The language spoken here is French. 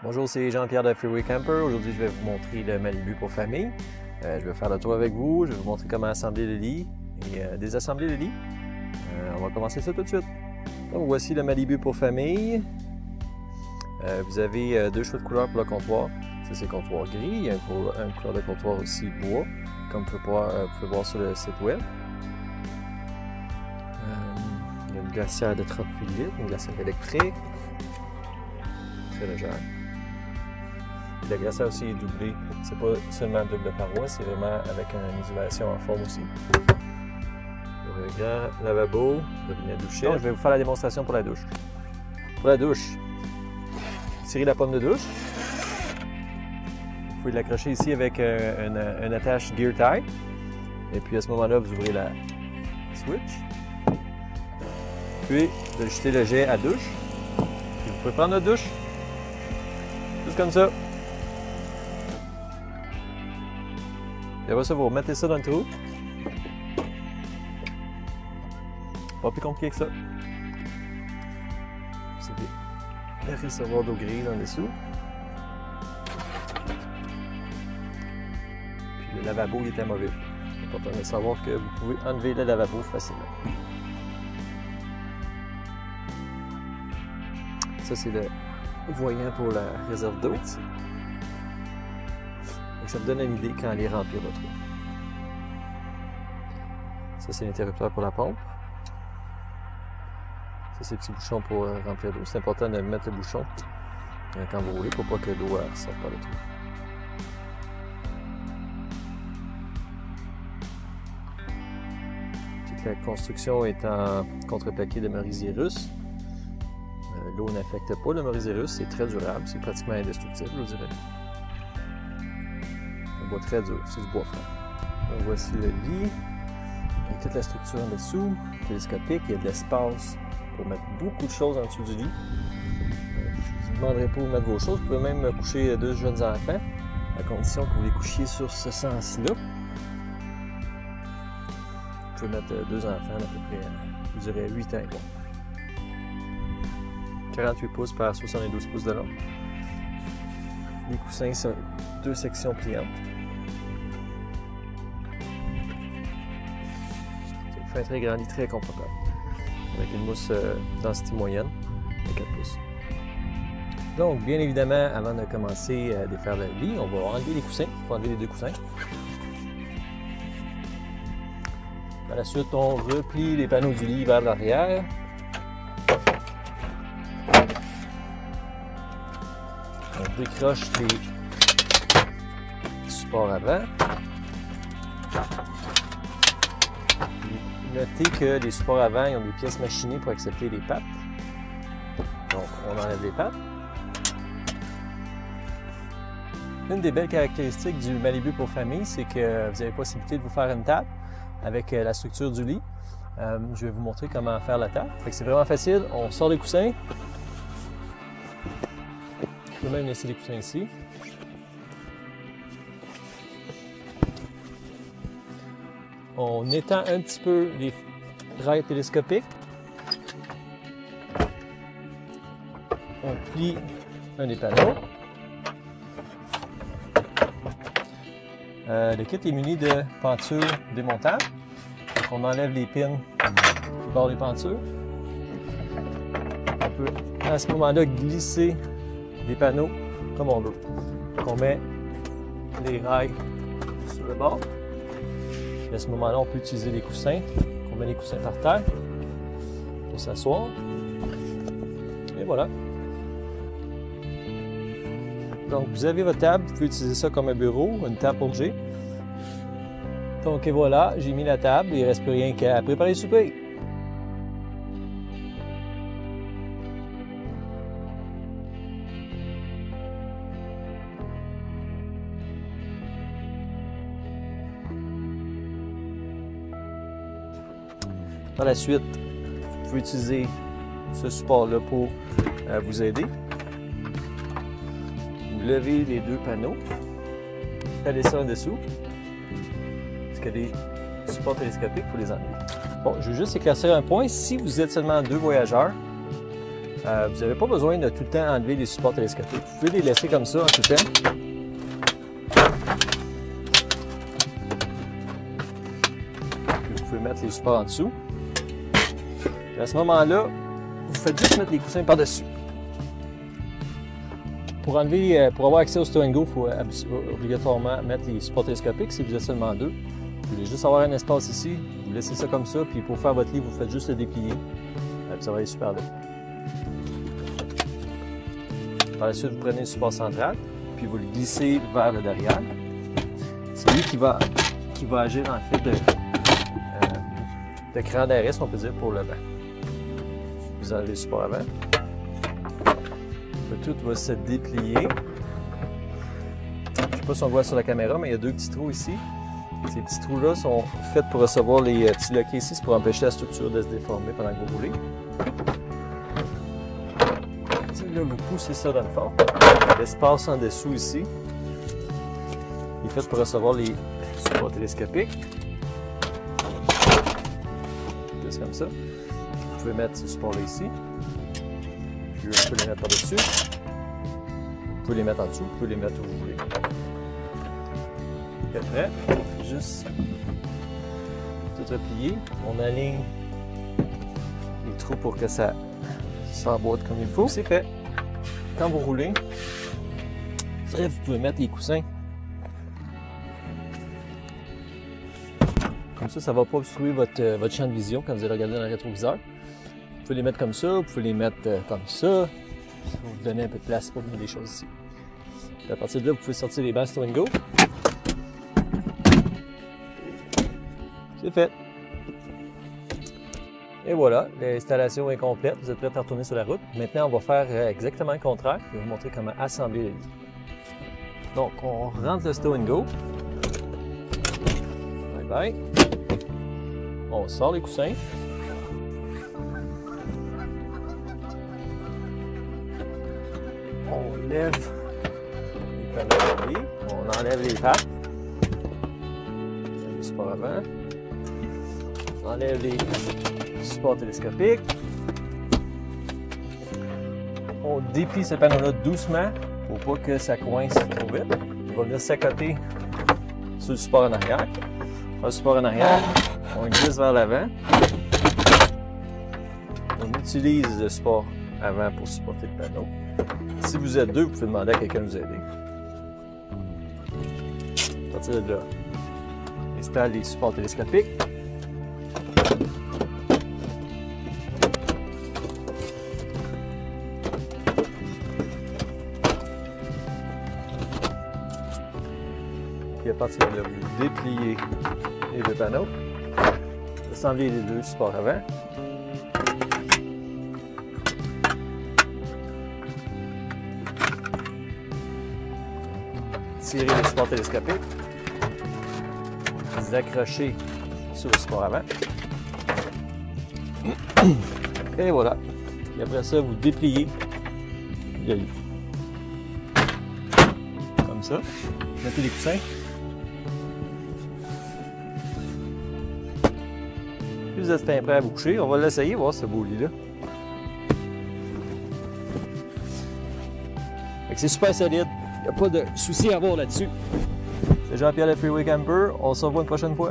Bonjour, c'est Jean-Pierre de Freeway Camper. Aujourd'hui, je vais vous montrer le Malibu pour famille. Je vais faire le tour avec vous. Je vais vous montrer comment assembler le lit et désassembler le lit. On va commencer ça tout de suite. Donc, voici le Malibu pour famille. Vous avez deux choix de couleurs pour le comptoir. Ça, c'est le comptoir gris. Il y a un couleur de comptoir aussi bois, comme vous pouvez voir sur le site web. Il y a une glacière de 38 litres, une glacière électrique. Très légère. La glacière aussi est doublée. C'est pas seulement double paroi, c'est vraiment avec une isolation en forme aussi. Le grand lavabo, le cabinet de douche. Donc, je vais vous faire la démonstration pour la douche. Pour la douche, tirez la pomme de douche. Vous pouvez l'accrocher ici avec une attache Gear Tie. Et puis à ce moment-là, vous ouvrez la switch. Puis, vous ajustez le jet à douche. Puis vous pouvez prendre notre douche. Juste comme ça. Et après ça, vous remettez ça dans le trou. Pas plus compliqué que ça. C'est des réservoirs d'eau grise en dessous. Puis le lavabo, il est amovible. C'est important de savoir que vous pouvez enlever le lavabo facilement. Ça, c'est le voyant pour la réserve d'eau. Ça me donne une idée quand aller remplir votre eau. Ça, c'est l'interrupteur pour la pompe. Ça, c'est le petit bouchon pour remplir l'eau. C'est important de mettre le bouchon quand vous roulez pour pas que l'eau sorte par le trou. Toute la construction est en contreplaqué de merisier russe. L'eau n'affecte pas le merisier russe, c'est très durable, c'est pratiquement indestructible, je dirais. Un bois très dur, c'est du bois franc. Donc voici le lit, avec toute la structure en dessous, télescopique, il y a de l'espace pour mettre beaucoup de choses en dessous du lit. Je ne vous demanderai pas où mettre vos choses, vous pouvez même coucher deux jeunes enfants, à condition que vous les couchiez sur ce sens-là. Vous pouvez mettre deux enfants d'à peu près, je dirais 8 ans. Bon. 48 pouces par 72 pouces de long. Les coussins sont deux sections pliantes. Ça vous fait un très grand lit, très confortable. Avec une mousse densité moyenne de 4 pouces. Donc, bien évidemment, avant de commencer à défaire le lit, on va enlever les coussins. Il faut enlever les deux coussins. Par la suite, on replie les panneaux du lit vers l'arrière. On décroche les supports avant. Notez que les supports avant ils ont des pièces machinées pour accepter les pattes. Donc, on enlève les pattes. Une des belles caractéristiques du Malibu pour famille, c'est que vous avez la possibilité de vous faire une table avec la structure du lit. Je vais vous montrer comment faire la table. C'est vraiment facile. On sort les coussins. Je peux même laisser les coussins ici. On étend un petit peu les rails télescopiques. On plie un des panneaux. Le kit est muni de pentures démontables. Donc on enlève les pins qui bordent les pentures. On peut à ce moment-là glisser des panneaux comme on veut. Donc on met les rails sur le bord. Et à ce moment-là, on peut utiliser les coussins. On met les coussins par terre pour s'asseoir. Et voilà. Donc vous avez votre table, vous pouvez utiliser ça comme un bureau, une table pour manger. Donc et voilà, j'ai mis la table, il ne reste plus rien qu'à préparer le souper. Par la suite, vous pouvez utiliser ce support-là pour vous aider. Vous levez les deux panneaux, calez ça en dessous. Parce que les supports télescopiques, il faut les enlever. Bon, je veux juste éclaircir un point. Si vous êtes seulement deux voyageurs, Vous n'avez pas besoin de tout le temps enlever les supports télescopiques. Vous pouvez les laisser comme ça en tout temps. Vous pouvez mettre les supports en dessous. Et à ce moment-là, vous faites juste mettre les coussins par-dessus. Pour avoir accès au Stow & Go, il faut obligatoirement mettre les supports télescopiques si vous êtes seulement deux. Vous voulez juste avoir un espace ici, vous laissez ça comme ça, puis pour faire votre lit, vous faites juste le déplier. Puis ça va aller super bien. Par la suite, vous prenez le support central, puis vous le glissez vers le derrière. C'est lui qui va agir en fait de cran d'arrêt, si on peut dire, pour le vent. Vous enlevez le support avant. Tout va se déplier. Je ne sais pas si on voit sur la caméra, mais il y a deux petits trous ici. Ces petits trous-là sont faits pour recevoir les petits loquets ici, c'est pour empêcher la structure de se déformer pendant que vous roulez. Là, vous poussez ça dans le fond. L'espace en dessous ici est fait pour recevoir les supports télescopiques. Juste comme ça. Vous pouvez mettre ce support-là ici. Puis vous pouvez les mettre par-dessus. Vous pouvez les mettre en dessous, vous pouvez les mettre où vous voulez. Et après, juste tout replier. On aligne les trous pour que ça s'emboîte comme il faut. C'est fait. Quand vous roulez, vous pouvez mettre les coussins. Comme ça, ça ne va pas obstruer votre champ de vision quand vous allez regarder dans le rétroviseur. Vous pouvez les mettre comme ça, vous pouvez les mettre comme ça. Ça va vous donner un peu de place pour mettre des choses ici. Et à partir de là, vous pouvez sortir les bancs Stow & Go. C'est fait. Et voilà, l'installation est complète. Vous êtes prêts à retourner sur la route. Maintenant, on va faire exactement le contraire. Je vais vous montrer comment assembler le lit. Donc, on rentre le Stow & Go. Bye bye. On sort les coussins. On lève les panneaux de lit. On enlève les pattes. Les supports avant. On enlève les supports télescopiques. On déplie ce panneau-là doucement pour pas que ça coince trop vite. On va venir s'accoter sur le support en arrière. Le support en arrière, on le glisse vers l'avant. On utilise le support avant pour supporter le panneau. Si vous êtes deux, vous pouvez demander à quelqu'un de vous aider. À partir de là, installe les supports télescopiques. Puis à partir de là, vous dépliez les deux panneaux. Assemblez les deux supports avant. Tirez le support télescopique. Vous accrochez sur le support avant. Et voilà. Et après ça, vous dépliez le lit. Comme ça. Mettez les coussins. Puis vous êtes prêt à vous coucher. On va l'essayer, voir ce beau lit-là. C'est super solide. Il n'y a pas de souci à avoir là-dessus. C'est Jean-Pierre le Freeway Camper. On se revoit une prochaine fois.